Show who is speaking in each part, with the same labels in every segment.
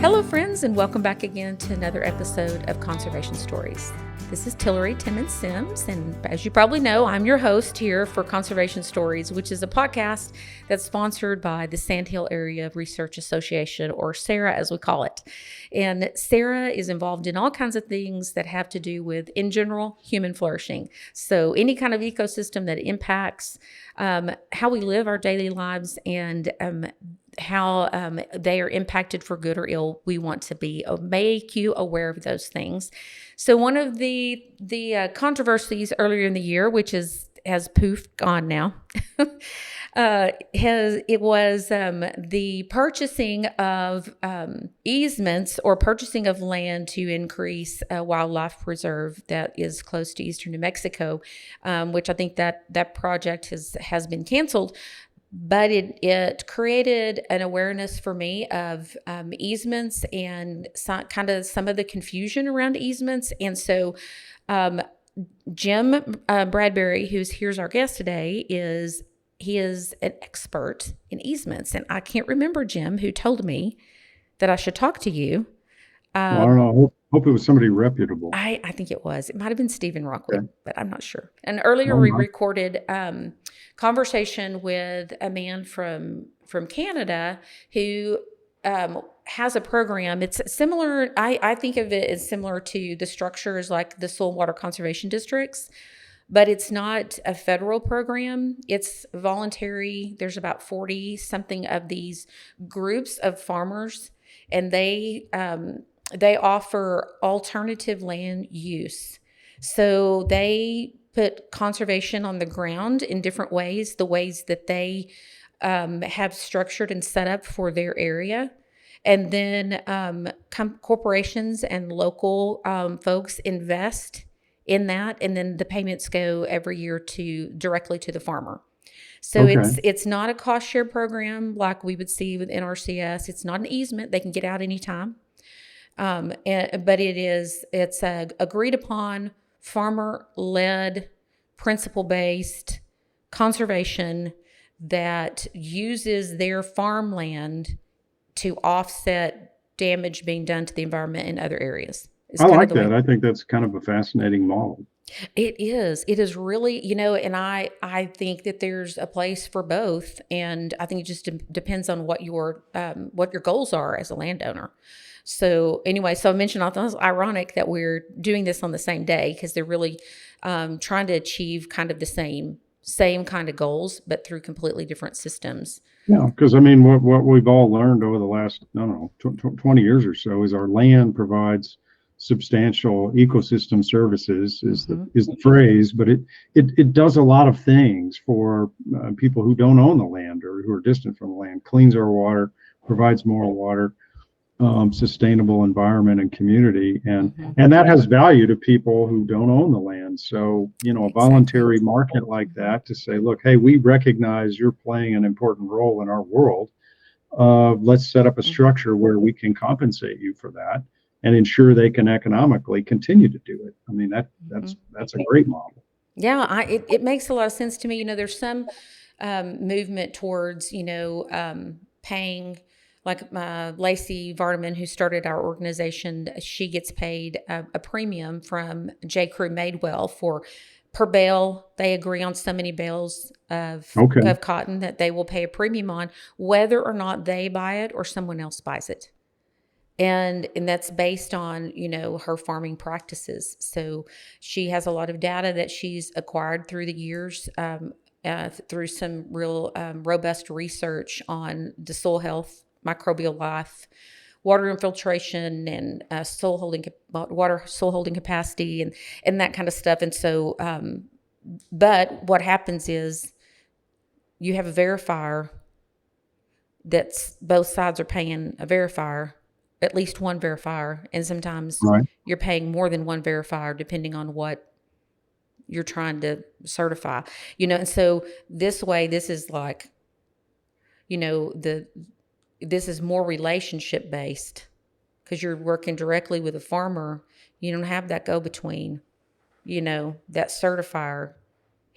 Speaker 1: Hello, friends, and welcome back again to another episode of Conservation Stories. This is Tillery Timmons-Sims, and as you probably know, I'm your host here for Conservation Stories, which is a podcast that's sponsored by the Sandhill Area Research Association, or SARA as we call it. And SARA is involved in all kinds of things that have to do with, in general, human flourishing. So any kind of ecosystem that impacts how we live our daily lives and how they are impacted for good or ill, we want to make you aware of those things. So one of the controversies earlier in the year, which has poofed gone now, was the purchasing of easements or purchasing of land to increase a wildlife reserve that is close to eastern New Mexico, which I think that project has been canceled. But it created an awareness for me of easements and some of the confusion around easements. And so Jim Bradbury, here's our guest today, he is an expert in easements. And I can't remember, Jim, who told me that I should talk to you.
Speaker 2: Well, I don't know. Hope it was somebody reputable.
Speaker 1: I think it was. It might have been Stephen Rockwood,
Speaker 2: Okay.
Speaker 1: but I'm not sure. And earlier
Speaker 2: Oh,
Speaker 1: we
Speaker 2: no.
Speaker 1: recorded conversation with a man from Canada who has a program. It's similar. I think of it as similar to the structures like the soil and water conservation districts, but it's not a federal program. It's voluntary. There's about 40 something of these groups of farmers, and they offer alternative land use. So they put conservation on the ground in different ways, the ways that they have structured and set up for their area. And then corporations and local folks invest in that, and then the payments go every year directly to the farmer. So
Speaker 2: Okay.
Speaker 1: it's not a cost share program like we would see with NRCS. It's not an easement; they can get out anytime. But it's a agreed upon, farmer-led, principle-based conservation that uses their farmland to offset damage being done to the environment in other areas. It's
Speaker 2: I
Speaker 1: kind of
Speaker 2: like
Speaker 1: the way
Speaker 2: that. I think that's kind of a fascinating model.
Speaker 1: it is. It is really, and I think that there's a place for both, and I think it just depends on what your goals are as a landowner. So anyway, so I mentioned I thought it was ironic that we're doing this on the same day because they're really trying to achieve kind of the same kind of goals, but through completely different systems.
Speaker 2: Yeah, because I mean, what we've all learned over the last, I don't know, 20 years or so is our land provides substantial ecosystem services
Speaker 1: Mm-hmm.
Speaker 2: is the phrase, but it does a lot of things for people who don't own the land or who are distant from the land. Cleans our water, provides more water, sustainable environment and community,
Speaker 1: Mm-hmm.
Speaker 2: and that has value to people who don't own the land. So a
Speaker 1: Exactly.
Speaker 2: voluntary market like
Speaker 1: Mm-hmm.
Speaker 2: that to say, look, hey, we recognize you're playing an important role in our world. Let's set up a
Speaker 1: Mm-hmm.
Speaker 2: structure where we can compensate you for that and ensure they can economically continue to do it. I mean,
Speaker 1: Mm-hmm.
Speaker 2: that's a great model.
Speaker 1: Yeah, it makes a lot of sense to me. There's some movement towards, paying, like Lacey Vardaman, who started our organization, she gets paid a premium from J. Crew Madewell for per bale. They agree on so many bales
Speaker 2: Okay.
Speaker 1: of cotton that they will pay a premium on, whether or not they buy it or someone else buys it. And that's based on her farming practices. So she has a lot of data that she's acquired through the years, through some real robust research on the soil health, microbial life, water infiltration, and water soil holding capacity, and that kind of stuff. And so, but what happens is you have a verifier that's both sides are paying a verifier, at least one verifier, and sometimes
Speaker 2: Right.
Speaker 1: you're paying more than one verifier depending on what you're trying to certify. And so this way, this is like, this is more relationship based because you're working directly with a farmer. You don't have that go between, that certifier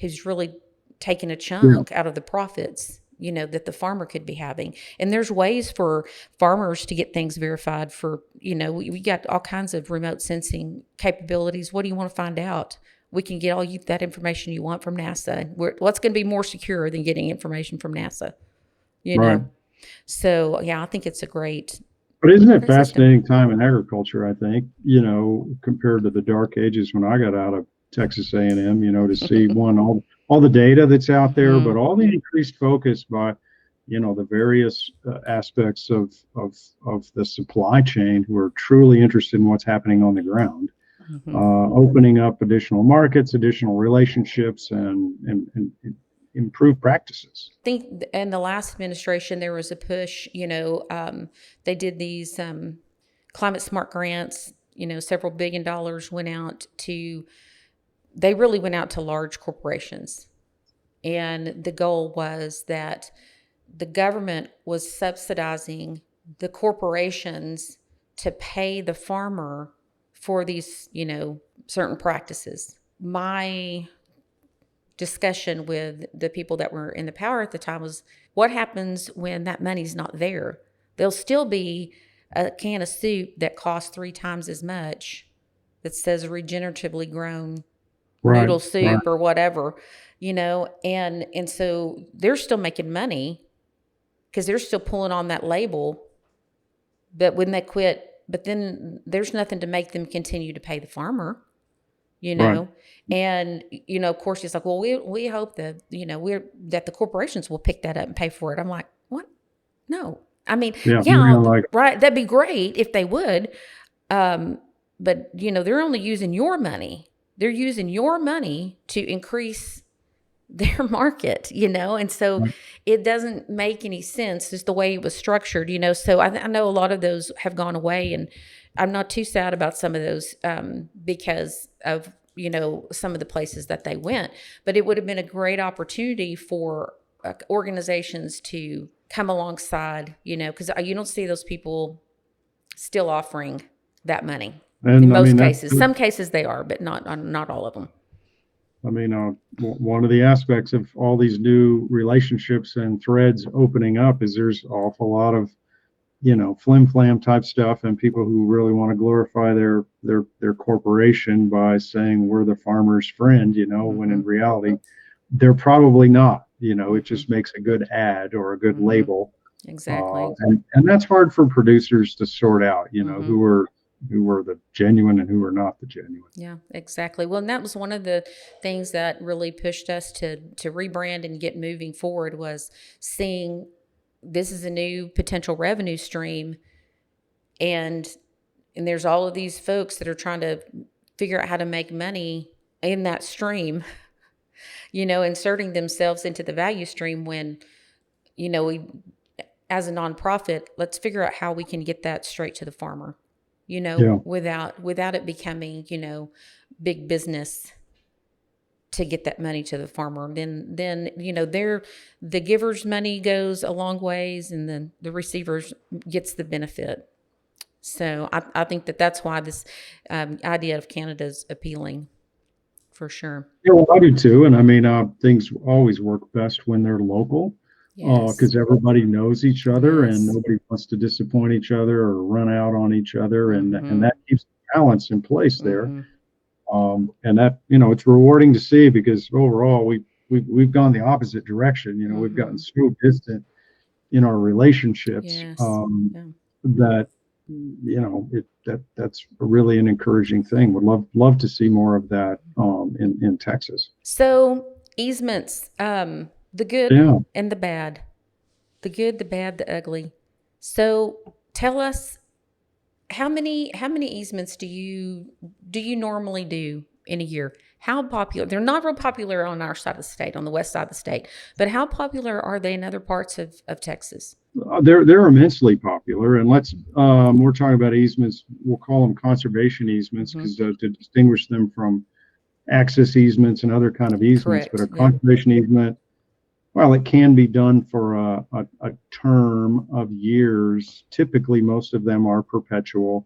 Speaker 1: who's really taking a
Speaker 2: Yeah.
Speaker 1: chunk out of the profits that the farmer could be having. And there's ways for farmers to get things verified for, we got all kinds of remote sensing capabilities. What do you want to find out? We can get that information you want from NASA. What's going to be more secure than getting information from NASA?
Speaker 2: Right.
Speaker 1: So yeah, I think it's a great.
Speaker 2: But isn't it
Speaker 1: system.
Speaker 2: fascinating time in agriculture? I think compared to the dark ages when I got out of Texas A&M, to see all the data that's out there, but all the increased focus by the various aspects of the supply chain who are truly interested in what's happening on the ground, opening up additional markets, additional relationships, and improve practices.
Speaker 1: I think in the last administration there was a push. They did these climate smart grants. Several $1 billion went out to. They really went out to large corporations, and the goal was that the government was subsidizing the corporations to pay the farmer for these, certain practices. My discussion with the people that were in the power at the time was, what happens when that money's not there? There'll still be a can of soup that costs 3 times as much that says regeneratively grown noodle soup or whatever, and so they're still making money because they're still pulling on that label. But when they quit, but then there's nothing to make them continue to pay the farmer, and of course it's like, well, we hope that that the corporations will pick that up and pay for it. I'm like, what? No, I mean, right? That'd be great if they would, but they're only using your money. They're using your money to increase their market, and so it doesn't make any sense just the way it was structured, So I know a lot of those have gone away, and I'm not too sad about some of those because of, some of the places that they went. But it would have been a great opportunity for organizations to come alongside, because you don't see those people still offering that money. And in most cases. Some cases they are, but not all of them.
Speaker 2: I mean, one of the aspects of all these new relationships and threads opening up is there's an awful lot of, flim-flam type stuff and people who really want to glorify their corporation by saying we're the farmer's friend, when in reality, they're probably not. It just makes a good ad or a good label.
Speaker 1: Exactly.
Speaker 2: And that's hard for producers to sort out, who were the genuine and who were not the genuine.
Speaker 1: Yeah, exactly. Well, and that was one of the things that really pushed us to rebrand and get moving forward, was seeing this is a new potential revenue stream, and there's all of these folks that are trying to figure out how to make money in that stream, inserting themselves into the value stream when, we, as a nonprofit, let's figure out how we can get that straight to the farmer. Without it becoming, big business to get that money to the farmer. Then the giver's money goes a long ways, and then the receiver gets the benefit. So I think that's why this idea of Canada is appealing, for sure.
Speaker 2: Yeah, well, I do too. And I mean, things always work best when they're local. Because everybody knows each other, and nobody wants to disappoint each other or run out on each other, and that keeps the balance in place there. And that it's rewarding to see, because overall we've gone the opposite direction. We've gotten so distant in our relationships that that's really an encouraging thing. Would love to see more of that in Texas.
Speaker 1: So easements. The good and the bad. The good, the bad, the ugly. So tell us, how many easements do you normally do in a year? How popular? They're not real popular on our side of the state, on the west side of the state, but how popular are they in other parts of Texas?
Speaker 2: They're immensely popular, and we're talking about easements. We'll call them conservation easements, because to distinguish them from access easements and other kind of easements. Correct. But a conservation easement, well, it can be done for a term of years. Typically, most of them are perpetual.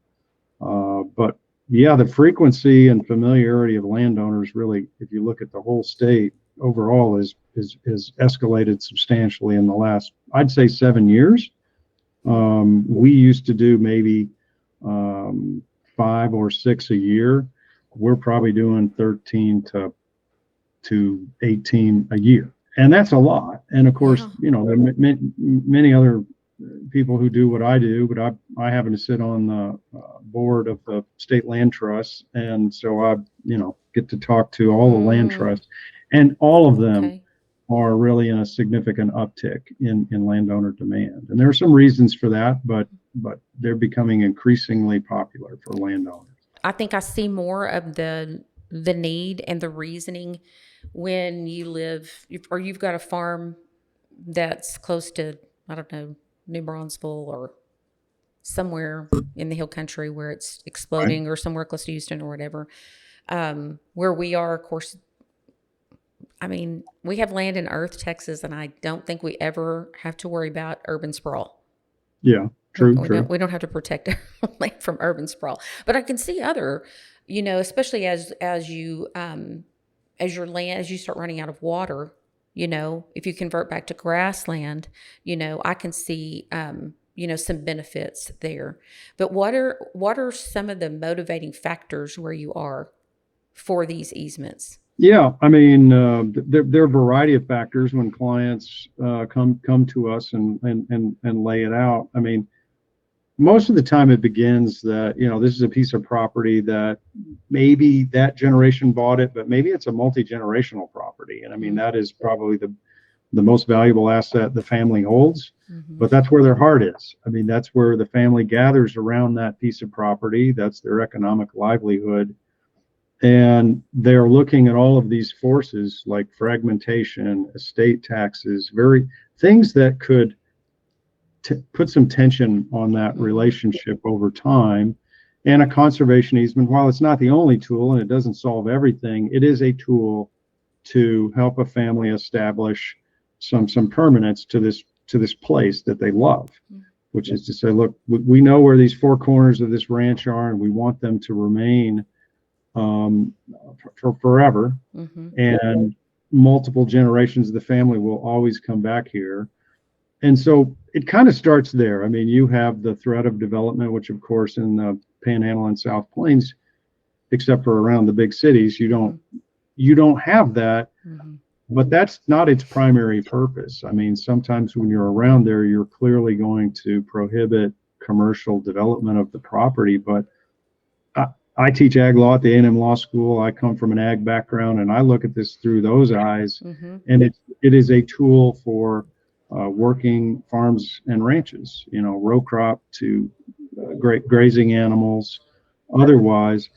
Speaker 2: But yeah, the frequency and familiarity of landowners really, if you look at the whole state, overall is escalated substantially in the last, I'd say, 7 years. We used to do maybe 5 or 6 a year. We're probably doing 13 to 18 a year, and that's a lot. And of course,
Speaker 1: Yeah.
Speaker 2: there are many other people who do what I do, but I happen to sit on the board of the state land trust, and so I get to talk to all the land trusts, and all of them
Speaker 1: Okay.
Speaker 2: are really in a significant uptick in landowner demand. And there are some reasons for that, but they're becoming increasingly popular for landowners.
Speaker 1: I think I see more of the need and the reasoning when you live or you've got a farm that's close to, I don't know, New Braunfels or somewhere in the hill country where it's
Speaker 2: Right?
Speaker 1: exploding, or somewhere close to Houston or whatever. Where we are, of course, I mean, we have land in Earth, Texas, and I don't think we ever have to worry about urban sprawl.
Speaker 2: Yeah, true.
Speaker 1: We don't have to protect our land from urban sprawl. But I can see other, especially as you as your land, as you start running out of water, if you convert back to grassland, I can see some benefits there. But what are some of the motivating factors where you are for these easements?
Speaker 2: Yeah, I mean, there are a variety of factors when clients come to us and lay it out. I mean, most of the time it begins that this is a piece of property that maybe that generation bought it, but maybe it's a multi-generational property, and I mean that is probably the most valuable asset the family holds. But that's where their heart is. I mean, that's where the family gathers around that piece of property. That's their economic livelihood. And they're looking at all of these forces like fragmentation, estate taxes, very things that could put some tension on that relationship over time. And a conservation easement, while it's not the only tool and it doesn't solve everything, it is a tool to help a family establish some permanence to this place that they love, which is to say, look, we know where these four corners of this ranch are, and we want them to remain for forever. And multiple generations of the family will always come back here. And so it kind of starts there. I mean, you have the threat of development, which of course in the Panhandle and South Plains, except for around the big cities, you don't have that. But that's not its primary purpose. I mean, sometimes when you're around there, you're clearly going to prohibit commercial development of the property. But I teach ag law at the A&M Law School. I come from an ag background, and I look at this through those eyes. And it is a tool for working farms and ranches, row crop to grazing animals. Otherwise,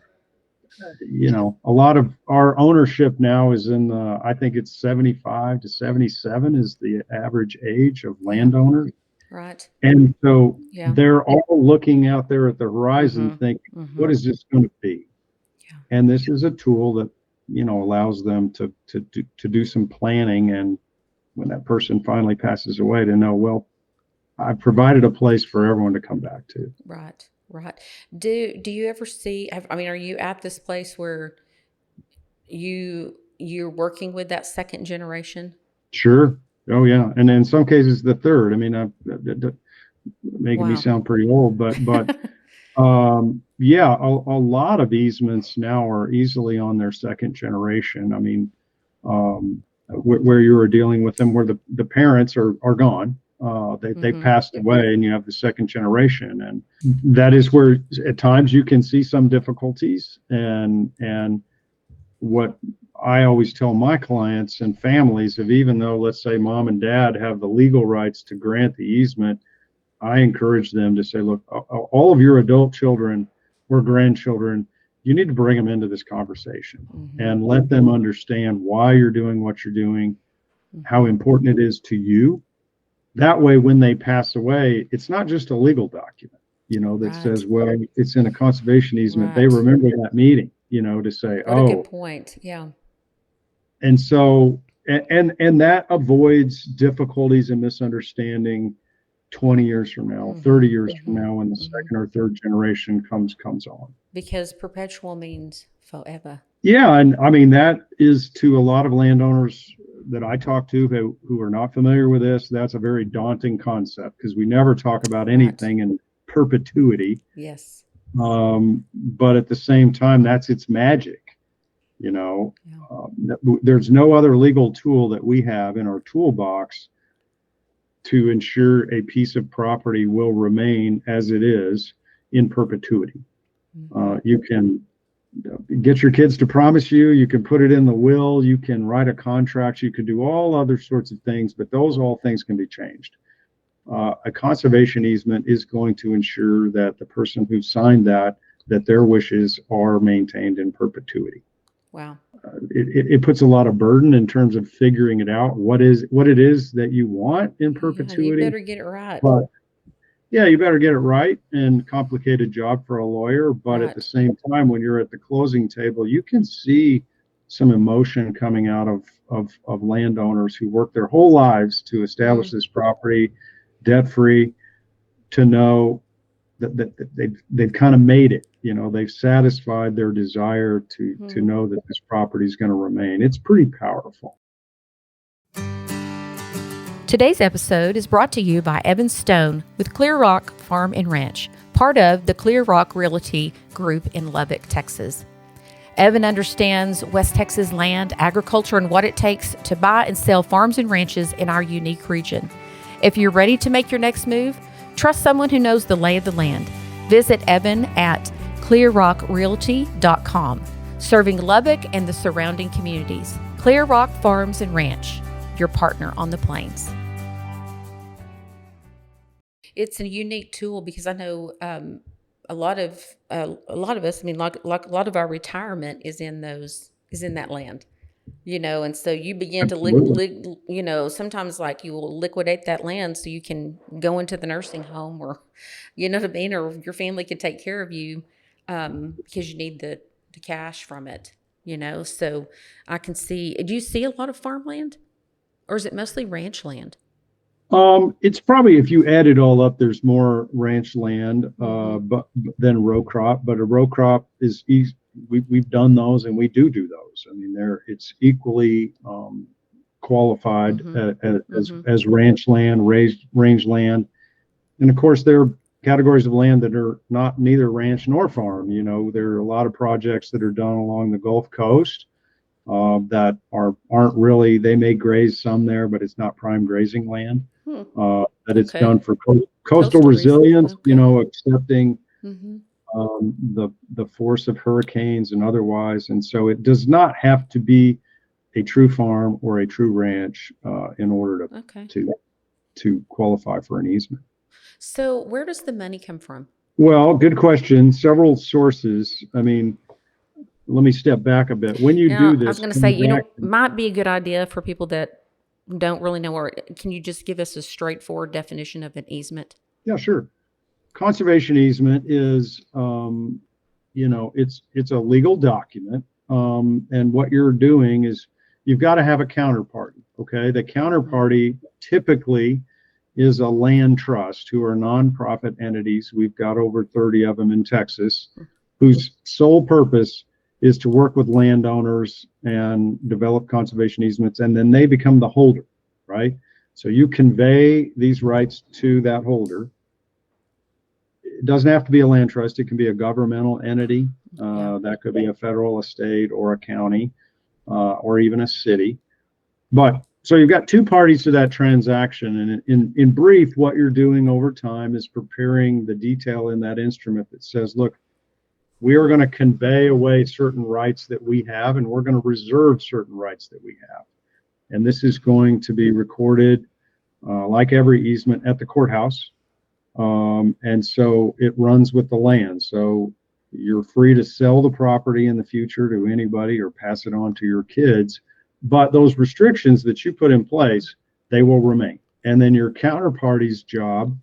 Speaker 2: a lot of our ownership now is in the, I think it's 75 to 77 is the average age of landowners.
Speaker 1: Right.
Speaker 2: And so they're all looking out there at the horizon thinking, what is this going to be? Yeah. And this is a tool that, allows them to do some planning. And when that person finally passes away, to know, well, I've provided a place for everyone to come back to.
Speaker 1: Right. Right. Do you ever see, are you at this place where you're working with that second generation?
Speaker 2: Sure. Oh yeah. And in some cases the third. I mean, making me sound pretty old, but yeah, a lot of easements now are easily on their second generation. I mean, where you were dealing with them, where the parents are gone. They passed away, and you have the second generation, and that is where at times you can see some difficulties. And what I always tell my clients and families, of even though, let's say, mom and dad have the legal rights to grant the easement, I encourage them to say, look, all of your adult children or grandchildren, you need to bring them into this conversation and let them understand why you're doing what you're doing, how important it is to you. That way, when they pass away, it's not just a legal document, that says, well, it's in a conservation easement. They remember that meeting, to say,
Speaker 1: what a good point. Yeah.
Speaker 2: And so, and that avoids difficulties and misunderstanding 20 years from now, 30 years from now, when the second or third generation comes on.
Speaker 1: Because perpetual means forever.
Speaker 2: Yeah, and I mean that is to a lot of landowners that I talk to who are not familiar with this, that's a very daunting concept because we never talk about
Speaker 1: Right.
Speaker 2: anything in perpetuity.
Speaker 1: Yes.
Speaker 2: But at the same time, that's its magic. You know,
Speaker 1: Yeah.
Speaker 2: there's no other legal tool that we have in our toolbox to ensure a piece of property will remain as it is in perpetuity.
Speaker 1: Mm-hmm.
Speaker 2: You can get your kids to promise you, you can put it in the will, you can write a contract, you can do all other sorts of things, but those all things can be changed. A conservation easement is going to ensure that the person who signed that their wishes are maintained in perpetuity.
Speaker 1: Wow.
Speaker 2: It puts a lot of burden in terms of figuring it out what it is that you want in
Speaker 1: Yeah, you
Speaker 2: perpetuity.
Speaker 1: better get it right.
Speaker 2: But yeah, you better get it right, and complicated job for a lawyer. But at the
Speaker 1: Right.
Speaker 2: same time, when you're at the closing table, you can see some emotion coming out of landowners who work their whole lives to establish
Speaker 1: Mm.
Speaker 2: this property debt free, to know that they've kind of made it. You know, they've satisfied their desire to
Speaker 1: Mm.
Speaker 2: know that this property is going to remain. It's pretty powerful.
Speaker 1: Today's episode is brought to you by Evan Stone with Clear Rock Farm and Ranch, part of the Clear Rock Realty Group in Lubbock, Texas. Evan understands West Texas land, agriculture, and what it takes to buy and sell farms and ranches in our unique region. If you're ready to make your next move, trust someone who knows the lay of the land. Visit Evan at clearrockrealty.com, serving Lubbock and the surrounding communities. Clear Rock Farms and Ranch, your partner on the plains. It's a unique tool because I know a lot of us. I mean, like a lot of our retirement is in that land, and so you begin to
Speaker 2: Absolutely.
Speaker 1: sometimes like you will liquidate that land so you can go into the nursing home, or what I mean, or your family can take care of you because you need the cash from it. So I can see. Do you see a lot of farmland, or is it mostly ranch land?
Speaker 2: It's probably, if you add it all up, there's more ranch land,
Speaker 1: Mm-hmm.
Speaker 2: but than row crop. But a row crop is easy. We've done those, and we do those. I mean, it's equally qualified
Speaker 1: Mm-hmm. Mm-hmm.
Speaker 2: as ranch land, raised range land, and of course there are categories of land that are not neither ranch nor farm. You know, there are a lot of projects that are done along the Gulf Coast that aren't really. They may graze some there, but it's not prime grazing land.
Speaker 1: Hmm.
Speaker 2: That it's
Speaker 1: Okay.
Speaker 2: done for coastal
Speaker 1: Coastal reason.
Speaker 2: resilience. You
Speaker 1: Okay.
Speaker 2: know, accepting
Speaker 1: Mm-hmm.
Speaker 2: the force of hurricanes and otherwise, and so it does not have to be a true farm or a true ranch in order
Speaker 1: Okay.
Speaker 2: to qualify for an easement.
Speaker 1: So where does the money come from?
Speaker 2: Well, good question. Several sources. I mean, let me step back a bit. When you do
Speaker 1: Now, I was
Speaker 2: this
Speaker 1: going to say,
Speaker 2: transaction,
Speaker 1: might be a good idea for people that don't really know where. Can you just give us a straightforward definition of an easement?
Speaker 2: yeah, sure. Conservation easement is, it's a legal document, and what you're doing is you've got to have a counterparty. Okay, the
Speaker 1: Mm-hmm.
Speaker 2: counterparty typically is a land trust, who are nonprofit entities. We've got over 30 of them in Texas, whose sole purpose is to work with landowners and develop conservation easements, and then they become the holder, right? So you convey these rights to that holder. It doesn't have to be a land trust. It can be a governmental entity.
Speaker 1: Yeah.
Speaker 2: That could be a federal estate or a county or even a city. But so you've got two parties to that transaction. And in brief, what you're doing over time is preparing the detail in that instrument that says, look, we are going to convey away certain rights that we have, and we're going to reserve certain rights that we have. And this is going to be recorded, like every easement, at the courthouse. And so it runs with the land. So you're free to sell the property in the future to anybody or pass it on to your kids. But those restrictions that you put in place, they will remain. And then your counterparty's job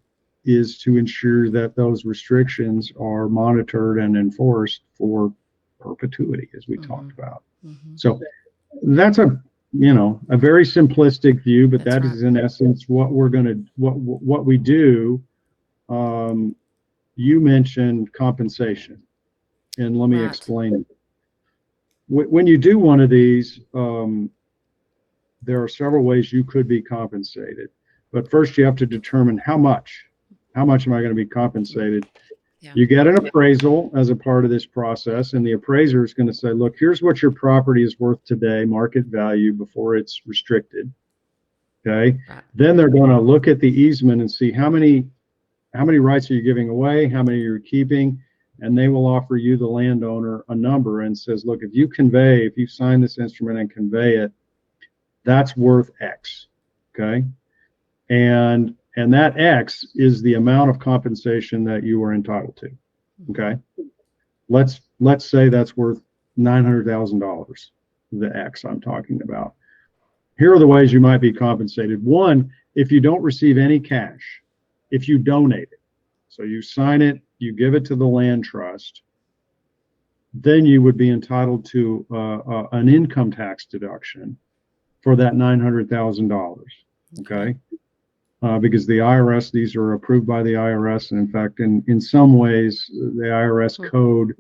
Speaker 2: is to ensure that those restrictions are monitored and enforced for perpetuity, as we
Speaker 1: Mm-hmm.
Speaker 2: talked about.
Speaker 1: Mm-hmm.
Speaker 2: So that's a very simplistic view, but
Speaker 1: That's
Speaker 2: that
Speaker 1: right.
Speaker 2: is in essence what we do. You mentioned compensation, and let me
Speaker 1: Right.
Speaker 2: explain it. when you do one of these, there are several ways you could be compensated. But first, you have to determine how much. How much am I going to be compensated?
Speaker 1: Yeah.
Speaker 2: You get an appraisal as a part of this process, and the appraiser is going to say, look, here's what your property is worth today, market value before it's restricted. Okay.
Speaker 1: Right.
Speaker 2: Then they're going to look at the easement and see how many rights are you giving away, how many you're keeping, and they will offer you, the landowner, a number and says, look, if you sign this instrument and convey it, that's worth X. Okay. And that X is the amount of compensation that you are entitled to. Okay. Let's say that's worth $900,000, the X I'm talking about. Here are the ways you might be compensated. One, if you don't receive any cash, if you donate it. So you sign it, you give it to the land trust, then you would be entitled to an income tax deduction for that $900,000. Okay. Because the IRS, these are approved by the IRS. And in fact, in some ways, the IRS code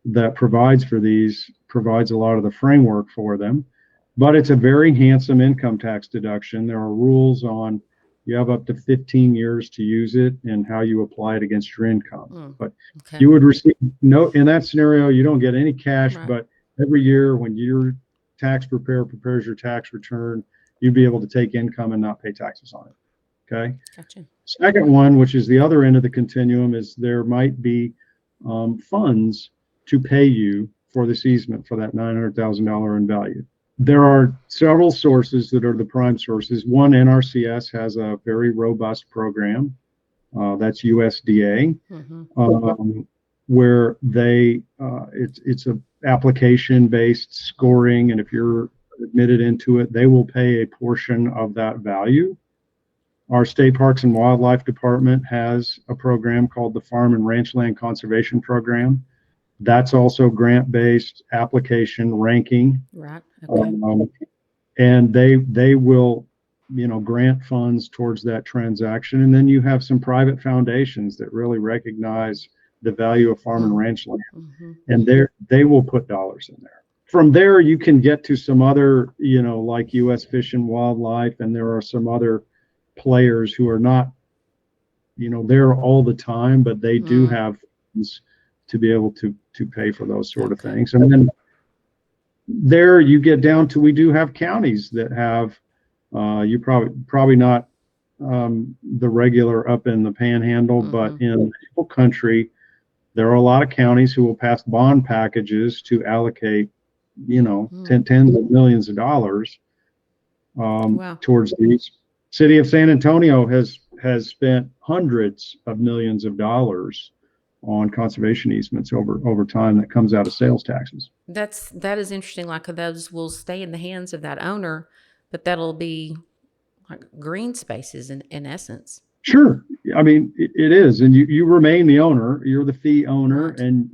Speaker 2: that provides for these provides a lot of the framework for them. But it's a very handsome income tax deduction. There are rules on, you have up to 15 years to use it and how you apply it against your income. But you would receive in that scenario, you don't get any cash, right. But every year when your tax preparer prepares your tax return, you'd be able to take income and not pay taxes on it. Okay. Gotcha. Second one, which is the other end of the continuum, is there might be funds to pay you for this easement for that $900,000 in value. There are several sources that are the prime sources. One, NRCS has a very robust program. That's USDA, where they it's a application-based scoring, and if you're admitted into it, they will pay a portion of that value. Our State Parks and Wildlife Department has a program called the Farm and Ranchland Conservation Program. That's also grant-based application ranking. Right. Okay. And they will, grant funds towards that transaction. And then you have some private foundations that really recognize the value of farm and ranch land. And they will put dollars in there. From there, you can get to some other, like U.S. Fish and Wildlife, and there are some other players who are not, there all the time, but they do have funds to be able to pay for those sort of things. And then there you get down to, we do have counties that have, you probably not the regular up in the panhandle, but in the whole country, there are a lot of counties who will pass bond packages to allocate, tens of millions of dollars towards these. City of San Antonio has spent hundreds of millions of dollars on conservation easements over time that comes out of sales taxes.
Speaker 1: That is interesting. Like, those will stay in the hands of that owner, but that'll be like green spaces in essence.
Speaker 2: Sure. I mean, it is. And you remain the owner. You're the fee owner, right. and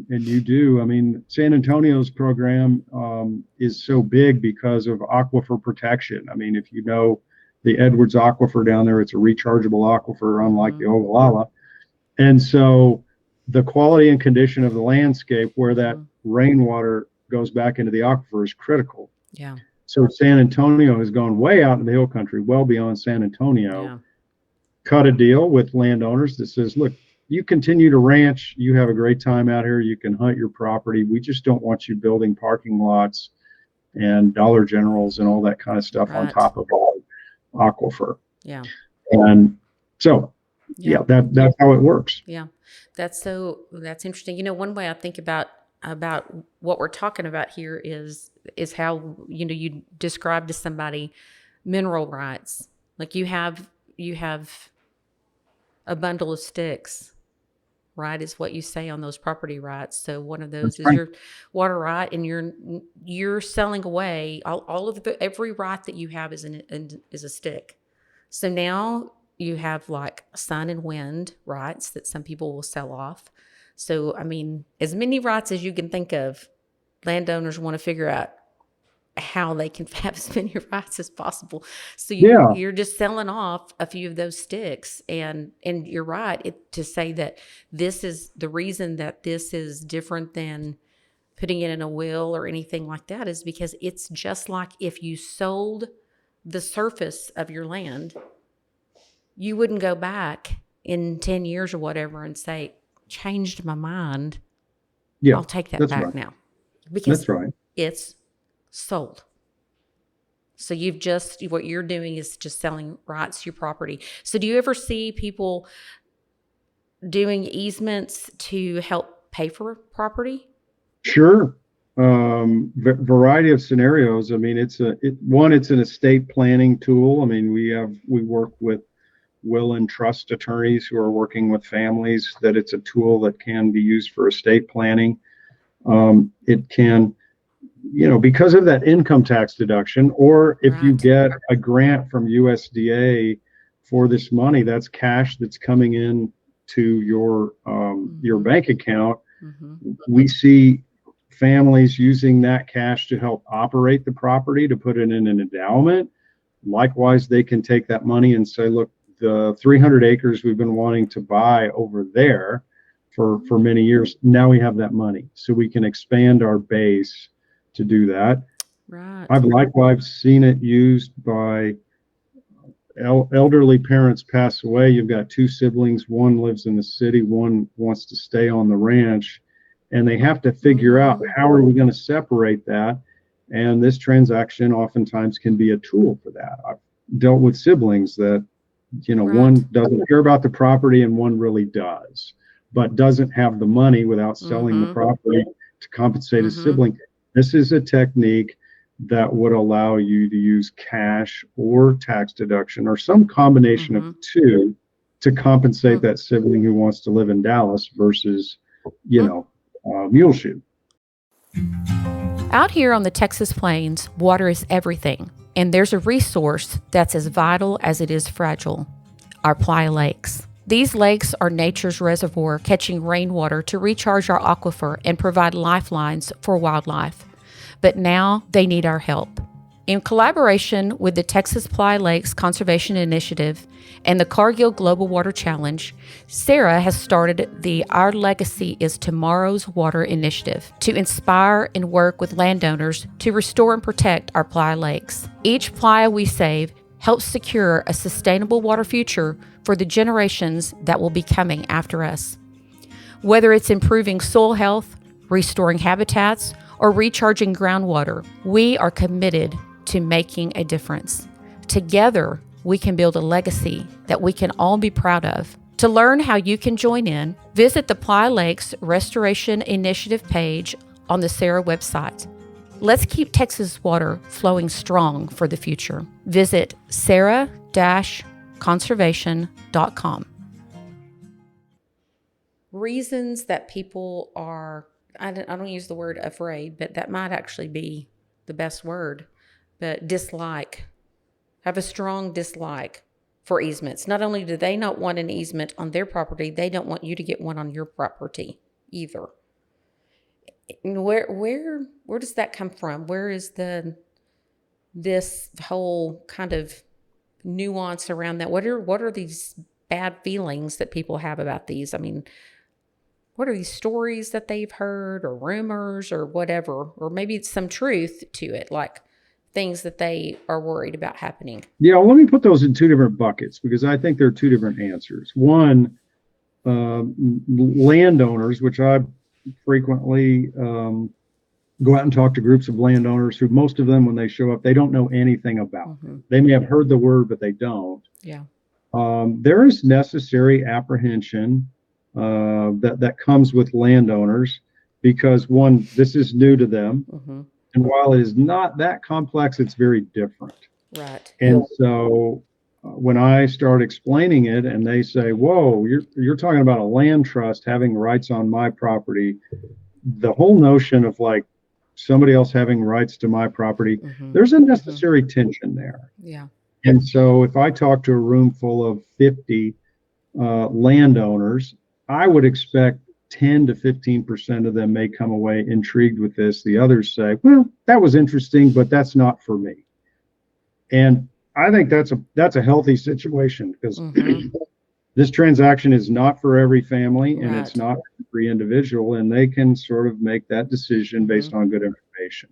Speaker 2: you do. I mean, San Antonio's program is so big because of aquifer protection. I mean, if you know the Edwards Aquifer down there, it's a rechargeable aquifer, unlike the Ogallala. And so the quality and condition of the landscape where that rainwater goes back into the aquifer is critical. Yeah. So San Antonio has gone way out in the hill country, well beyond San Antonio, cut a deal with landowners that says, look, you continue to ranch, you have a great time out here, you can hunt your property. We just don't want you building parking lots and Dollar Generals and all that kind of stuff on top of all aquifer. Yeah. And so, that's how it works.
Speaker 1: Yeah. That's interesting. One way I think about what we're talking about here is how, you describe to somebody mineral rights. Like you have a bundle of sticks, right, is what you say on those property rights. So one of those is your water right, and you're selling away all of every right that you have is a stick. So now you have like sun and wind rights that some people will sell off. So, I mean, as many rights as you can think of, landowners want to figure out how they can have as many rights as possible. So you're just selling off a few of those sticks. And you're right to say that this is the reason that this is different than putting it in a will or anything like that is because it's just like if you sold the surface of your land, you wouldn't go back in 10 years or whatever and say, changed my mind.
Speaker 2: Yeah,
Speaker 1: I'll take that
Speaker 2: that's
Speaker 1: back
Speaker 2: right.
Speaker 1: now. Because
Speaker 2: That's right.
Speaker 1: it's sold. So what you're doing is just selling rights to your property. So do you ever see people doing easements to help pay for property?
Speaker 2: Sure. Variety of scenarios. I mean, it's an estate planning tool. I mean, we work with will and trust attorneys who are working with families, that it's a tool that can be used for estate planning. It can, because of that income tax deduction, or if you
Speaker 1: Right.
Speaker 2: get a grant from USDA for this money, that's cash that's coming in to your bank account. We see families using that cash to help operate the property, to put it in an endowment. Likewise, they can take that money and say, look, the 300 acres we've been wanting to buy over there for many years, now we have that money. So we can expand our base to do that.
Speaker 1: Right.
Speaker 2: I've likewise seen it used by elderly parents pass away. You've got two siblings, one lives in the city, one wants to stay on the ranch, and they have to figure out, how are we going to separate that? And this transaction oftentimes can be a tool for that. I've dealt with siblings that,
Speaker 1: Right.
Speaker 2: one doesn't care about the property and one really does, but doesn't have the money without selling the property to compensate a sibling. This is a technique that would allow you to use cash or tax deduction or some combination of the two to compensate that sibling who wants to live in Dallas versus, Muleshoe.
Speaker 1: Out here on the Texas plains, water is everything, and there's a resource that's as vital as it is fragile: our playa lakes. These lakes are nature's reservoir, catching rainwater to recharge our aquifer and provide lifelines for wildlife. But now they need our help. In collaboration with the Texas Playa Lakes Conservation Initiative and the Cargill Global Water Challenge, Sarah has started the Our Legacy is Tomorrow's Water initiative to inspire and work with landowners to restore and protect our playa lakes. Each playa we save helps secure a sustainable water future for the generations that will be coming after us. Whether it's improving soil health, restoring habitats, or recharging groundwater, we are committed to making a difference. Together, we can build a legacy that we can all be proud of. To learn how you can join in, visit the Playa Lakes Restoration Initiative page on the Sarah website. Let's keep Texas water flowing strong for the future. Visit sarah-conservation.com. Reasons that people are, I don't use the word afraid, but that might actually be the best word, but have a strong dislike for easements. Not only do they not want an easement on their property, they don't want you to get one on your property either. Where does that come from? Where is this whole kind of nuance around that? What are these bad feelings that people have about these? I mean, what are these stories that they've heard or rumors or whatever? Or maybe it's some truth to it, like things that they are worried about happening.
Speaker 2: Yeah, well, let me put those in two different buckets because I think there are two different answers. One, landowners, which I frequently go out and talk to groups of landowners who, most of them, when they show up, they don't know anything about. They may have heard the word, but they don't.
Speaker 1: Yeah.
Speaker 2: There is necessary apprehension that comes with landowners because, one, this is new to them. And while it is not that complex, it's very different.
Speaker 1: Right.
Speaker 2: And so when I start explaining it and they say, whoa, you're talking about a land trust having rights on my property, the whole notion of like somebody else having rights to my property, there's a necessary tension there.
Speaker 1: Yeah.
Speaker 2: And so if I talk to a room full of 50 landowners, I would expect 10 to 15% of them may come away intrigued with this. The others say, well, that was interesting, but that's not for me. And I think that's a healthy situation because this transaction is not for every family and it's
Speaker 1: Right.
Speaker 2: not for every individual, and they can sort of make that decision based
Speaker 1: Mm-hmm.
Speaker 2: on good information.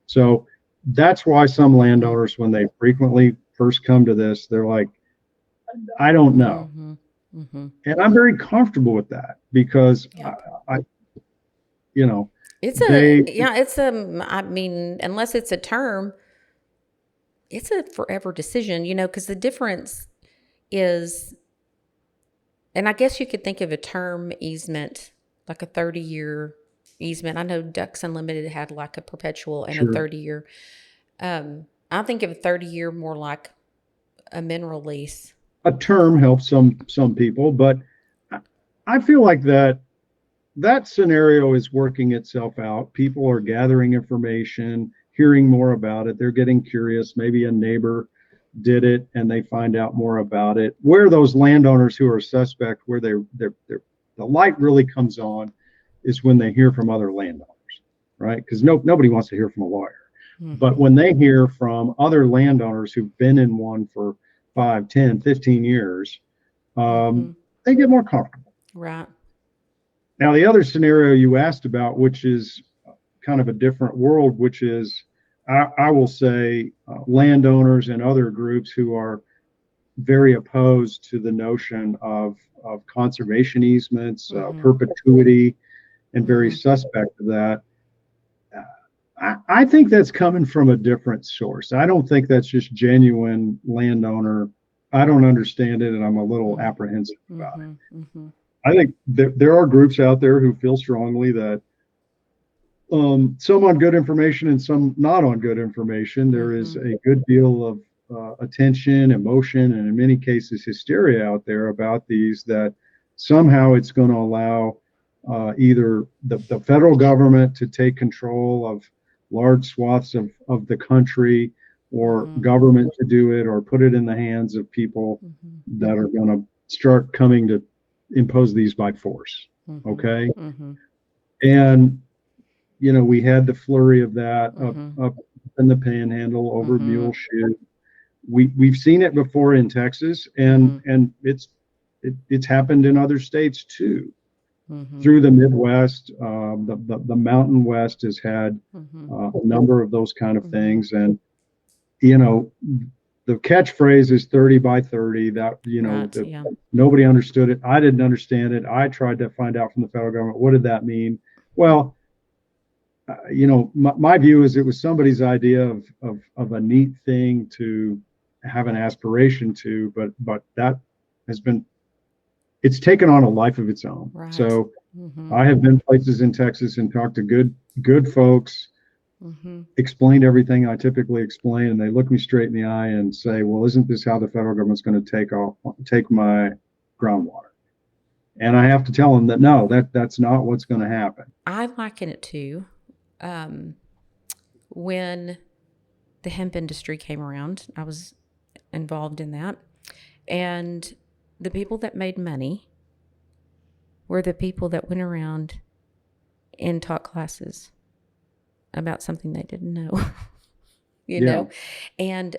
Speaker 2: So that's why some
Speaker 1: Mm-hmm.
Speaker 2: landowners, when they frequently first come to this, they're like, I don't know.
Speaker 1: Mm-hmm. Mm-hmm.
Speaker 2: And I'm very comfortable with that because
Speaker 1: Yep.
Speaker 2: I you know,
Speaker 1: It's a,
Speaker 2: they,
Speaker 1: yeah, it's a, I mean, unless it's a term, it's a forever decision, because the difference is, and I guess you could think of a term easement, like a 30-year easement. I know Ducks Unlimited had like a perpetual and a
Speaker 2: sure,
Speaker 1: 30-year. I think of a 30-year more like a mineral lease.
Speaker 2: a term helps some people, but I feel like that scenario is working itself out. People are gathering information, hearing more about it. They're getting curious. Maybe a neighbor did it and they find out more about it. Where those landowners who are suspect, where the light really comes on is when they hear from other landowners, right? Because nobody wants to hear from a lawyer. But
Speaker 1: Mm-hmm.
Speaker 2: when they hear from other landowners who've been in one for 5, 10, 15 years,
Speaker 1: Mm-hmm.
Speaker 2: they get more comfortable.
Speaker 1: Right.
Speaker 2: Now, the other scenario you asked about, which is kind of a different world, which is, I will say, landowners and other groups who are very opposed to the notion of conservation easements,
Speaker 1: Mm-hmm.
Speaker 2: perpetuity, and very
Speaker 1: Mm-hmm.
Speaker 2: suspect of that. I think that's coming from a different source. I don't think that's just genuine landowner. I don't understand it, and I'm a little apprehensive about
Speaker 1: Mm-hmm.
Speaker 2: it.
Speaker 1: Mm-hmm.
Speaker 2: I think there are groups out there who feel strongly that some on good information and some not on good information. There is
Speaker 1: Mm-hmm.
Speaker 2: a good deal of attention, emotion, and in many cases hysteria out there about these, that somehow it's going to allow either the federal government to take control of large swaths of the country, or
Speaker 1: Mm-hmm.
Speaker 2: government to do it, or put it in the hands of people
Speaker 1: Mm-hmm.
Speaker 2: that are going to start coming to impose these by force.
Speaker 1: Mm-hmm.
Speaker 2: Okay.
Speaker 1: Mm-hmm.
Speaker 2: And we had the flurry of that
Speaker 1: Mm-hmm.
Speaker 2: up in the Panhandle over
Speaker 1: Mm-hmm.
Speaker 2: Muleshoe. We've seen it before in Texas, and
Speaker 1: Mm-hmm.
Speaker 2: it's happened in other states too.
Speaker 1: Mm-hmm.
Speaker 2: Through the Midwest, the Mountain West has had
Speaker 1: Mm-hmm.
Speaker 2: a number of those kind of
Speaker 1: Mm-hmm.
Speaker 2: things, and you know the catchphrase is 30 by 30. That
Speaker 1: Right. Yeah.
Speaker 2: nobody understood it. I didn't understand it. I tried to find out from the federal government, what did that mean? Well, my view is it was somebody's idea of a neat thing to have an aspiration to, but that has been, it's taken on a life of its own.
Speaker 1: Right.
Speaker 2: So
Speaker 1: Mm-hmm.
Speaker 2: I have been places in Texas and talked to good folks,
Speaker 1: Mm-hmm.
Speaker 2: explained everything I typically explain, and they look me straight in the eye and say, well, isn't this how the federal government's going to take my groundwater? And I have to tell them that no, that's not what's going to happen.
Speaker 1: I liken it to when the hemp industry came around. I was involved in that. And the people that made money were the people that went around and taught classes about something they didn't know. you
Speaker 2: Yeah.
Speaker 1: know? And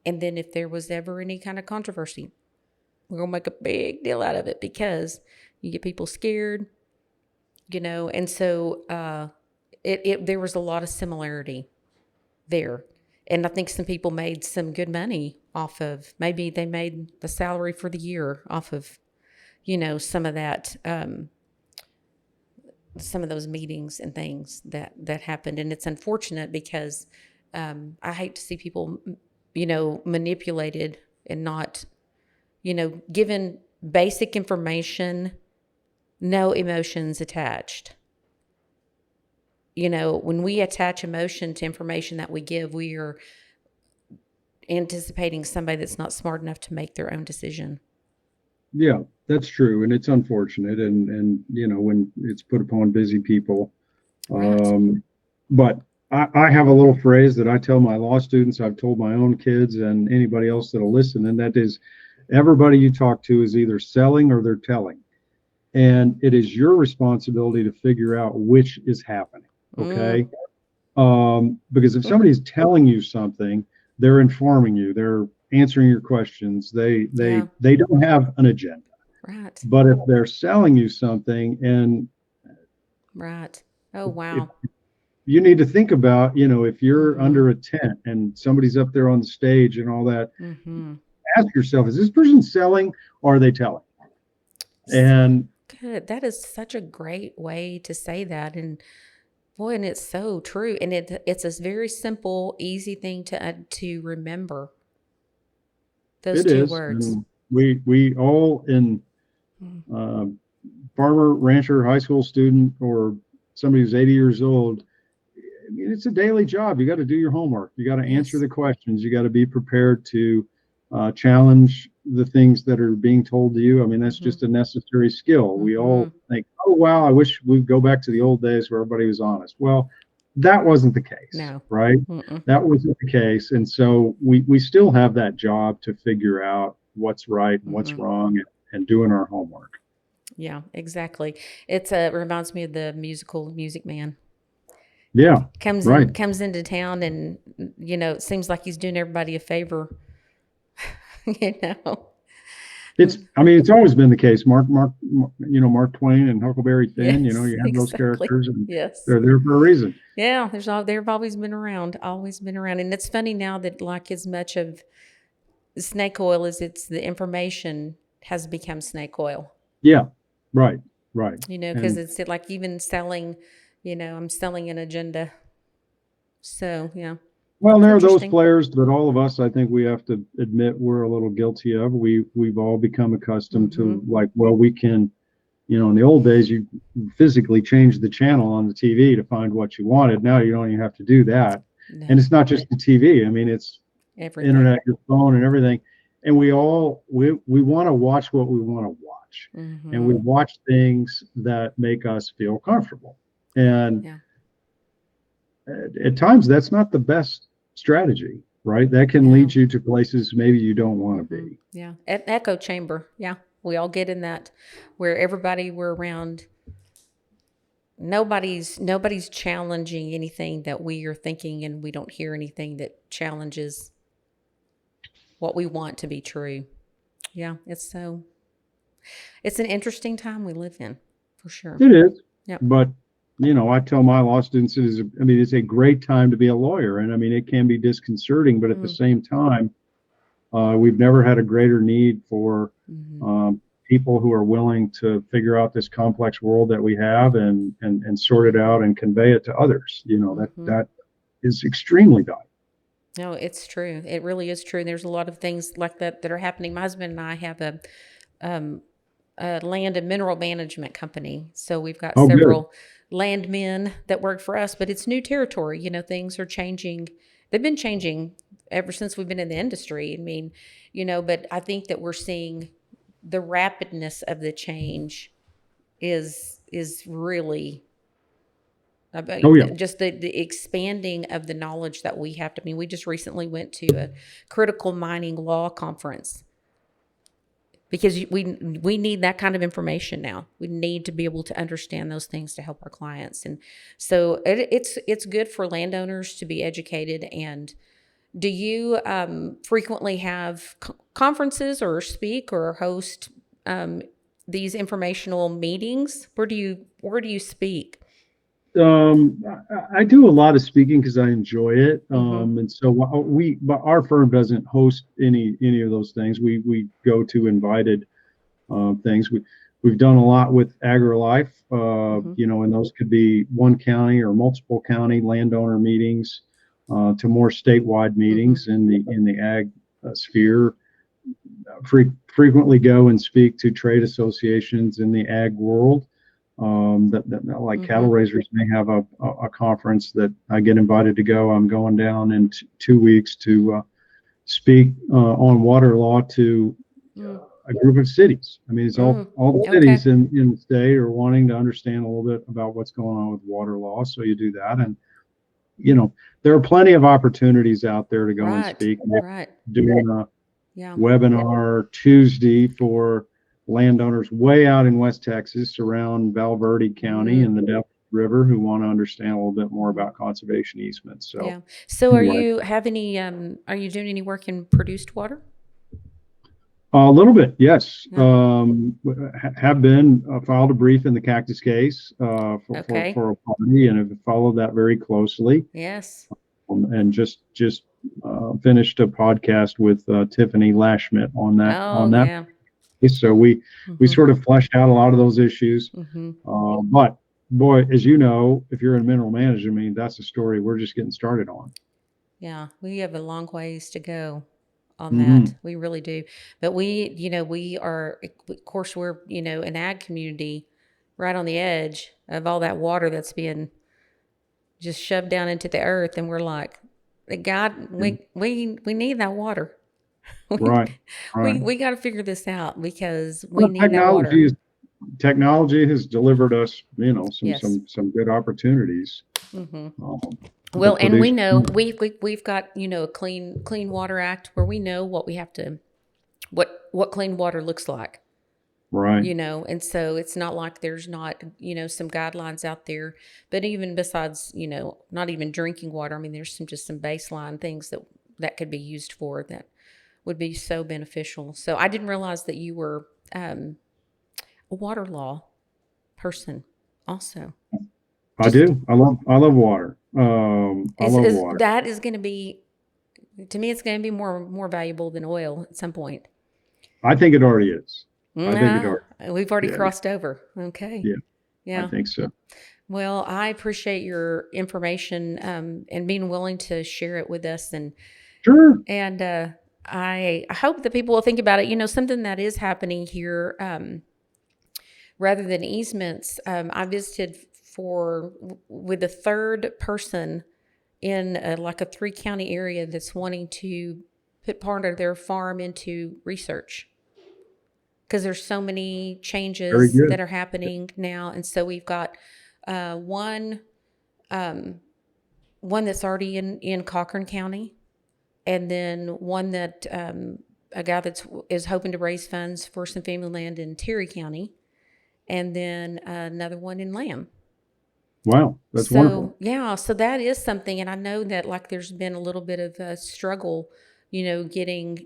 Speaker 1: then if there was ever any kind of controversy, we're gonna make a big deal out of it because you get people scared, and so there was a lot of similarity there. And I think some people made some good money off of, maybe they made the salary for the year off of, some of that, some of those meetings and things that happened. And it's unfortunate because I hate to see people, manipulated and not, given basic information, no emotions attached. When we attach emotion to information that we give, we are anticipating somebody that's not smart enough to make their own decision.
Speaker 2: Yeah, that's true, and it's unfortunate, and when it's put upon busy people.
Speaker 1: Right.
Speaker 2: But I have a little phrase that I tell my law students. I've told my own kids and anybody else that'll listen, and that is, everybody you talk to is either selling or they're telling, and it is your responsibility to figure out which is happening. Okay. Because if somebody's telling you something, they're informing you, they're answering your questions. They
Speaker 1: Yeah.
Speaker 2: they don't have an agenda.
Speaker 1: Right.
Speaker 2: But if they're selling you something, and
Speaker 1: Right. Oh,
Speaker 2: if
Speaker 1: wow.
Speaker 2: you need to think about, if you're
Speaker 1: Mm-hmm.
Speaker 2: under a tent and somebody's up there on the stage and all that,
Speaker 1: Mm-hmm.
Speaker 2: ask yourself, is this person selling or are they telling? And
Speaker 1: Good. That is such a great way to say that. And boy, and it's so true. And it's a very simple, easy thing to remember. Those
Speaker 2: it
Speaker 1: two
Speaker 2: is.
Speaker 1: words.
Speaker 2: And we all in
Speaker 1: Mm.
Speaker 2: uh, farmer, rancher, high school student, or somebody who's 80 years old, I mean, it's a daily job. You got to do your homework. You got to answer
Speaker 1: Yes.
Speaker 2: the questions. You got to be prepared to challenge the things that are being told to you. I mean, that's
Speaker 1: Mm-hmm.
Speaker 2: just a necessary skill. We
Speaker 1: Mm-hmm.
Speaker 2: all think, oh, wow, I wish we'd go back to the old days where everybody was honest. Well, that wasn't the case,
Speaker 1: No.
Speaker 2: right?
Speaker 1: Mm-mm.
Speaker 2: That wasn't the case. And so we still have that job to figure out what's right and what's
Speaker 1: Mm-hmm.
Speaker 2: wrong, and doing our homework.
Speaker 1: Yeah, exactly. Reminds me of the musical Music Man.
Speaker 2: Yeah, right.
Speaker 1: Comes into town, and it seems like he's doing everybody a favor. you know.
Speaker 2: I mean, it's always been the case. Mark Twain and Huckleberry Finn,
Speaker 1: Yes,
Speaker 2: you have those
Speaker 1: exactly.
Speaker 2: characters, and
Speaker 1: Yes.
Speaker 2: they're there for a reason.
Speaker 1: Yeah, they've always been around. And it's funny now that like as much of snake oil as it's the information has become snake oil.
Speaker 2: Yeah, right, right.
Speaker 1: Because
Speaker 2: And
Speaker 1: it's like even selling, I'm selling an agenda. So, yeah,
Speaker 2: well,
Speaker 1: it's
Speaker 2: there are those
Speaker 1: interesting.
Speaker 2: players that all of us, I think we have to admit we're a little guilty of. We've all become accustomed
Speaker 1: Mm-hmm.
Speaker 2: to, like, well, we can, in the old days, you physically changed the channel on the TV to find what you wanted. Now you don't even have to do that. And
Speaker 1: No,
Speaker 2: it's not just the TV. I mean, it's
Speaker 1: everything.
Speaker 2: internet, your phone, and everything. And we want to watch what we want to watch, and we
Speaker 1: Mm-hmm.
Speaker 2: watch things that make us feel comfortable. And
Speaker 1: Yeah.
Speaker 2: at times, that's not the best strategy, right? That can lead
Speaker 1: No.
Speaker 2: you to places maybe you don't want to
Speaker 1: Mm-hmm.
Speaker 2: be.
Speaker 1: Yeah. Echo chamber. Yeah. We all get in that where we're around. Nobody's challenging anything that we are thinking, and we don't hear anything that challenges what we want to be true. Yeah. It's an interesting time we live in, for sure.
Speaker 2: It is,
Speaker 1: Yep.
Speaker 2: but I tell my law students it's a great time to be a lawyer, and I mean, it can be disconcerting, but at the
Speaker 1: Mm.
Speaker 2: same time, we've never had a greater need for
Speaker 1: Mm-hmm.
Speaker 2: people who are willing to figure out this complex world that we have, and sort it out and convey it to others.
Speaker 1: Mm-hmm.
Speaker 2: That is extremely valuable.
Speaker 1: No, it's true. It really is true. There's a lot of things like that are happening. My husband and I have um, a land and mineral management company. So we've got
Speaker 2: Oh, good.
Speaker 1: several landmen that work for us, but it's new territory. Things are changing. They've been changing ever since we've been in the industry. I mean, but I think that we're seeing the rapidness of the change is really about
Speaker 2: Oh, yeah.
Speaker 1: just the expanding of the knowledge that we have to. I mean, we just recently went to a critical mining law conference because we need that kind of information now. We need to be able to understand those things to help our clients, and so it's good for landowners to be educated. And do you frequently have conferences or speak or host these informational meetings? Where do you speak?
Speaker 2: I do a lot of speaking because I enjoy it,
Speaker 1: Mm-hmm.
Speaker 2: and so but our firm doesn't host any of those things. We go to invited things. We've done a lot with AgriLife,
Speaker 1: Mm-hmm.
Speaker 2: and those could be one county or multiple county landowner meetings, to more statewide
Speaker 1: Mm-hmm.
Speaker 2: meetings in the ag sphere. Frequently go and speak to trade associations in the ag world. That like cattle
Speaker 1: Mm-hmm.
Speaker 2: raisers may have a conference that I get invited to go. I'm going down in 2 weeks to speak on water law to
Speaker 1: Mm.
Speaker 2: a group of cities. I mean, it's
Speaker 1: Mm.
Speaker 2: all the
Speaker 1: Okay.
Speaker 2: cities in the state are wanting to understand a little bit about what's going on with water law. So you do that, and there are plenty of opportunities out there to go and
Speaker 1: Right.
Speaker 2: speak.
Speaker 1: Right.
Speaker 2: Doing a
Speaker 1: Yeah.
Speaker 2: webinar Tuesday for landowners way out in West Texas around Val Verde County
Speaker 1: Mm.
Speaker 2: and the Delaware River who want to understand a little bit more
Speaker 1: Mm-hmm.
Speaker 2: about conservation easements. So
Speaker 1: Yeah. So
Speaker 2: anyway,
Speaker 1: are you doing any work in produced water?
Speaker 2: A little bit, yes.
Speaker 1: Yeah.
Speaker 2: Have been filed a brief in the cactus case
Speaker 1: Okay.
Speaker 2: for a party, and have followed that very closely.
Speaker 1: Yes.
Speaker 2: And just finished a podcast with Tiffany Lashmit
Speaker 1: Oh,
Speaker 2: on that.
Speaker 1: yeah.
Speaker 2: So we
Speaker 1: Mm-hmm.
Speaker 2: sort of fleshed out a lot of those issues.
Speaker 1: Mm-hmm.
Speaker 2: But boy, as you know, if you're in mineral management, I mean, that's a story we're just getting started on.
Speaker 1: Yeah. We have a long ways to go on that.
Speaker 2: Hmm.
Speaker 1: We really do. But we are, of course, we're, an ag community right on the edge of all that water that's being just shoved down into the earth. And we're like, God, we need that water. we,
Speaker 2: Right, right.
Speaker 1: we got to figure this out because we
Speaker 2: Well,
Speaker 1: need that water.
Speaker 2: technology has delivered us,
Speaker 1: Yes.
Speaker 2: some good opportunities
Speaker 1: Mm-hmm.
Speaker 2: um, to
Speaker 1: Well, and we
Speaker 2: produce.
Speaker 1: know we've got a Clean Water Act where we know what we have to what clean water looks like.
Speaker 2: Right.
Speaker 1: And so it's not like there's not some guidelines out there. But even besides not even drinking water, I mean there's some baseline things that could be used for that would be so beneficial. So I didn't realize that you were a water law person also.
Speaker 2: I
Speaker 1: Just
Speaker 2: do. I love water. I love
Speaker 1: is
Speaker 2: water.
Speaker 1: that is going to be to me it's going to be more valuable than oil at some point.
Speaker 2: I think it already is. I think it
Speaker 1: Nah,
Speaker 2: already.
Speaker 1: we've already
Speaker 2: Yeah.
Speaker 1: crossed over. Okay.
Speaker 2: Yeah. I
Speaker 1: Yeah.
Speaker 2: think so.
Speaker 1: Well, I appreciate your information and being willing to share it with us,
Speaker 2: Sure.
Speaker 1: and I hope that people will think about it. Something that is happening here, rather than easements. I visited with a third person in like a 3-county area that's wanting to put part of their farm into research because there's so many
Speaker 2: Very
Speaker 1: changes that
Speaker 2: good.
Speaker 1: are happening now, and so we've got one one that's already in Cochran County, and then one that a guy is hoping to raise funds for some family land in Terry County, and then another one in Lamb.
Speaker 2: Wow. That's wonderful.
Speaker 1: So yeah, so that is something, and I know that like there's been a little bit of a struggle, getting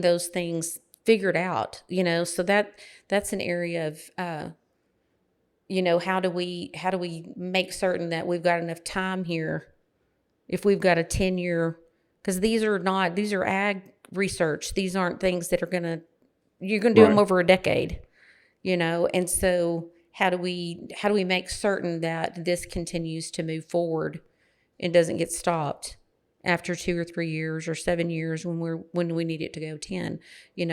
Speaker 1: those things figured out. So that's an area of how do we make certain that we've got enough time here if we've got a 10-year, because these are ag research. These aren't things that you're gonna do them
Speaker 2: Right.
Speaker 1: over a decade, and so how do we make certain that this continues to move forward and doesn't get stopped after 2 or 3 years or 7 years when we need it to go 10.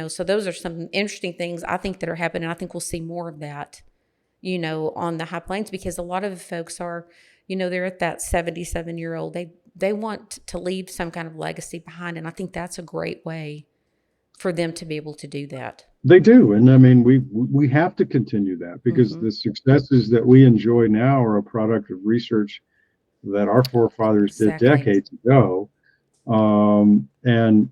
Speaker 1: So those are some interesting things I think that are happening. I think we'll see more of that on the high plains because a lot of folks are they're at that 77-year-old. They want to leave some kind of legacy behind, and I think that's a great way for them to be able to do that.
Speaker 2: They do, and I mean we have to continue that because
Speaker 1: Mm-hmm.
Speaker 2: the successes that we enjoy now are a product of research that our forefathers did
Speaker 1: Exactly.
Speaker 2: decades ago. And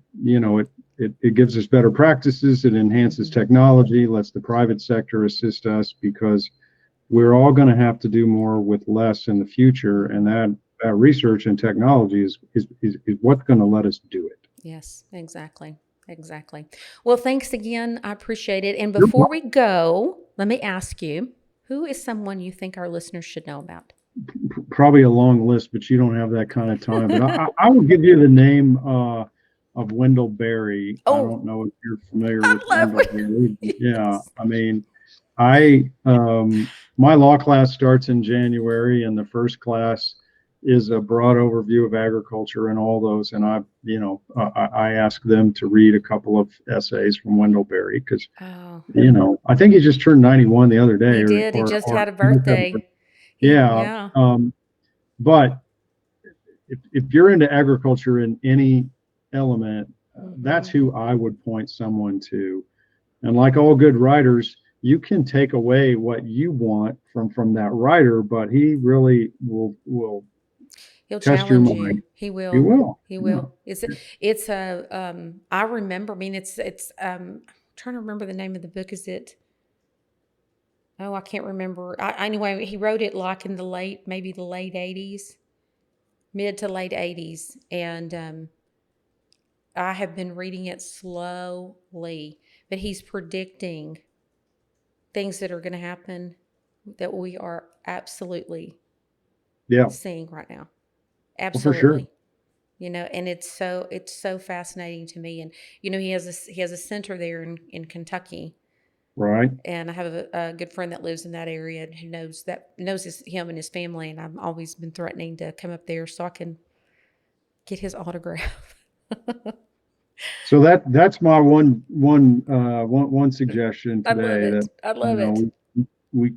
Speaker 2: it gives us better practices. It enhances
Speaker 1: Mm-hmm.
Speaker 2: technology, lets the private sector assist us because we're all going to have to do more with less in the future, and
Speaker 1: Mm-hmm.
Speaker 2: that research and technology is what's going to let us do it.
Speaker 1: Yes, exactly. Exactly. Well, thanks again. I appreciate it. And
Speaker 2: You're
Speaker 1: before we go, let me ask you, who is someone you think our listeners should know about?
Speaker 2: probably a long list, but you don't have that kind of time. But I will give you the name of Wendell Berry. I
Speaker 1: Oh,
Speaker 2: don't know if you're familiar
Speaker 1: I
Speaker 2: with
Speaker 1: love
Speaker 2: Wendell
Speaker 1: it.
Speaker 2: Berry. Yeah,
Speaker 1: Yes.
Speaker 2: I mean, I my law class starts in January, and the first class is a broad overview of agriculture and all those. And I ask them to read a couple of essays from Wendell Berry because
Speaker 1: Oh,
Speaker 2: I think he just turned 91 the other day,
Speaker 1: he did. He just
Speaker 2: or
Speaker 1: had a birthday.
Speaker 2: yeah.
Speaker 1: Yeah.
Speaker 2: But if you're into agriculture in any element, that's
Speaker 1: Mm-hmm.
Speaker 2: who I would point someone to. And like all good writers, you can take away what you want from that writer, but he really will
Speaker 1: He'll
Speaker 2: test your
Speaker 1: challenge you.
Speaker 2: mind.
Speaker 1: He
Speaker 2: He
Speaker 1: will.
Speaker 2: will.
Speaker 1: He
Speaker 2: Yeah.
Speaker 1: will. It's a I remember. I mean, it's I'm trying to remember the name of the book. Is it? Oh, I can't remember. Anyway, he wrote it like in maybe the late '80s, mid to late '80s, and I have been reading it slowly but he's predicting things that are going to happen that we are absolutely
Speaker 2: Yeah.
Speaker 1: seeing right now.
Speaker 2: Well, for sure.
Speaker 1: Absolutely. And it's so fascinating to me. And he has a center there in Kentucky,
Speaker 2: Right.
Speaker 1: and I have a good friend that lives in that area and who knows him and his family, and I've always been threatening to come up there so I can get his autograph.
Speaker 2: So that's my one suggestion
Speaker 1: I love
Speaker 2: today,
Speaker 1: it.
Speaker 2: that
Speaker 1: I love it.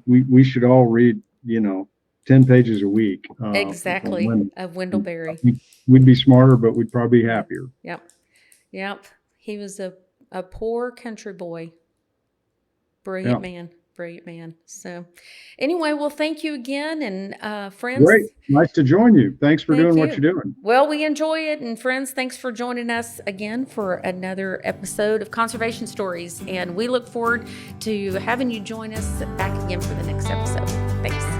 Speaker 2: we should all read 10 pages a week from
Speaker 1: Exactly.
Speaker 2: Wendell.
Speaker 1: Of
Speaker 2: I
Speaker 1: Wendellberry.
Speaker 2: think we'd be smarter, but we'd probably be
Speaker 1: Yeah.
Speaker 2: happier.
Speaker 1: Yep. He was a poor country boy.
Speaker 2: Yeah.
Speaker 1: Brilliant man. So anyway, well, thank you again. And friends,
Speaker 2: Great. Nice to join you. Thanks for
Speaker 1: thank
Speaker 2: doing
Speaker 1: you.
Speaker 2: what you're doing.
Speaker 1: Well, we enjoy it. And friends, thanks for joining us again for another episode of Conservation Stories. And we look forward to having you join us back again for the next episode. Thanks.